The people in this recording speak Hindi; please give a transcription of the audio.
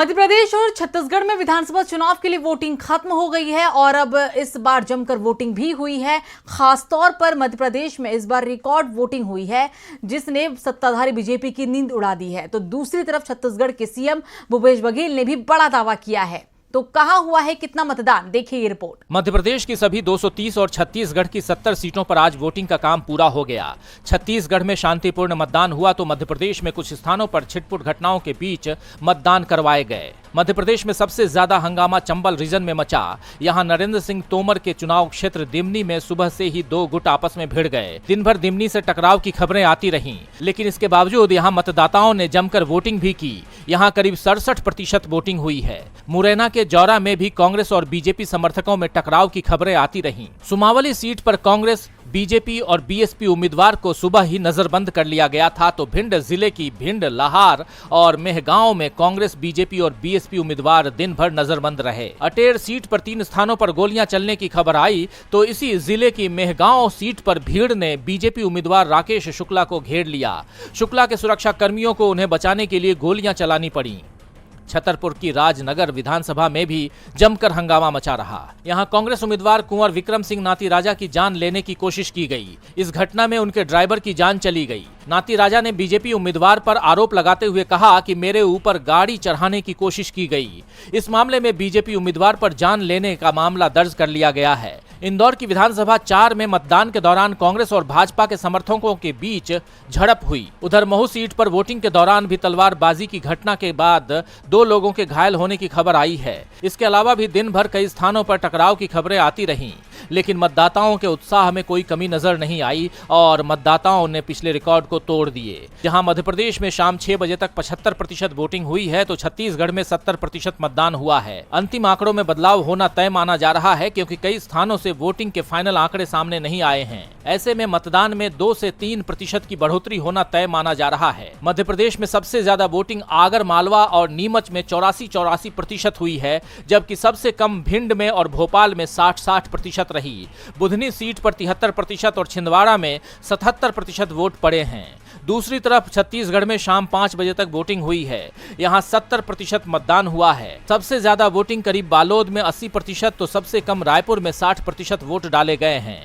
मध्य प्रदेश और छत्तीसगढ़ में विधानसभा चुनाव के लिए वोटिंग खत्म हो गई है और अब इस बार जमकर वोटिंग भी हुई है। खासतौर पर मध्य प्रदेश में इस बार रिकॉर्ड वोटिंग हुई है जिसने सत्ताधारी बीजेपी की नींद उड़ा दी है। तो दूसरी तरफ छत्तीसगढ़ के सीएम भूपेश बघेल ने भी बड़ा दावा किया है। तो कहां हुआ है कितना मतदान, देखिए ये रिपोर्ट। मध्य प्रदेश की सभी 230 और छत्तीसगढ़ की 70 सीटों पर आज वोटिंग का काम पूरा हो गया। छत्तीसगढ़ में शांतिपूर्ण मतदान हुआ तो मध्य प्रदेश में कुछ स्थानों पर छिटपुट घटनाओं के बीच मतदान करवाए गए। मध्य प्रदेश में सबसे ज्यादा हंगामा चंबल रीजन में मचा। यहां नरेंद्र सिंह तोमर के चुनाव क्षेत्र दिमनी में सुबह से ही दो गुट आपस में भिड़ गए। दिन भर दिमनी से टकराव की खबरें आती रहीं, लेकिन इसके बावजूद यहां मतदाताओं ने जमकर वोटिंग भी की। यहां करीब 67% वोटिंग हुई है। मुरैना के जौरा में भी कांग्रेस और बीजेपी समर्थकों में टकराव की खबरें आती रहीं। सुमावली सीट पर कांग्रेस, बीजेपी और बीएसपी उम्मीदवार को सुबह ही नजरबंद कर लिया गया था, तो भिंड जिले की भिंड, लाहार और मेहगांव में कांग्रेस, बीजेपी और बीएसपी उम्मीदवार दिन भर नजरबंद रहे। अटेर सीट पर 3 स्थानों पर गोलियां चलने की खबर आई, तो इसी जिले की मेहगांव सीट पर भीड़ ने बीजेपी उम्मीदवार राकेश शुक्ला को घेर लिया। शुक्ला के सुरक्षा कर्मियों को उन्हें बचाने के लिए गोलियां चलानी पड़ी। छतरपुर की राजनगर विधानसभा में भी जमकर हंगामा मचा रहा। यहां कांग्रेस उम्मीदवार कुंवर विक्रम सिंह नाती राजा की जान लेने की कोशिश की गई। इस घटना में उनके ड्राइवर की जान चली गई। नाती राजा ने बीजेपी उम्मीदवार पर आरोप लगाते हुए कहा कि मेरे ऊपर गाड़ी चढ़ाने की कोशिश की गई। इस मामले में बीजेपी उम्मीदवार पर जान लेने का मामला दर्ज कर लिया गया है। इंदौर की विधानसभा 4 में मतदान के दौरान कांग्रेस और भाजपा के समर्थकों के बीच झड़प हुई। उधर महू सीट पर वोटिंग के दौरान भी तलवारबाजी की घटना के बाद 2 लोगों के घायल होने की खबर आई है। इसके अलावा भी दिन भर कई स्थानों पर टकराव की खबरें आती रहीं, लेकिन मतदाताओं के उत्साह में कोई कमी नजर नहीं आई और मतदाताओं ने पिछले रिकॉर्ड को तोड़ दिए। जहां मध्य प्रदेश में शाम 6 बजे तक 75% वोटिंग हुई है, तो छत्तीसगढ़ में 70% मतदान हुआ है। अंतिम आंकड़ों में बदलाव होना तय माना जा रहा है, क्योंकि कई स्थानों से वोटिंग के फाइनल आंकड़े सामने नहीं आए हैं। ऐसे में मतदान में 2 से 3% की बढ़ोतरी होना तय माना जा रहा है। मध्य प्रदेश में सबसे ज्यादा वोटिंग आगर मालवा और नीमच में 84% हुई है, जबकि सबसे कम भिंड में और भोपाल में 60% रही। बुधनी सीट पर 73% और छिंदवाड़ा में 77% वोट पड़े हैं। दूसरी तरफ छत्तीसगढ़ में शाम 5 बजे तक वोटिंग हुई है। यहां 70% मतदान हुआ है। सबसे ज्यादा वोटिंग करीब बालोद में 80%, तो सबसे कम रायपुर में 60% वोट डाले गए हैं।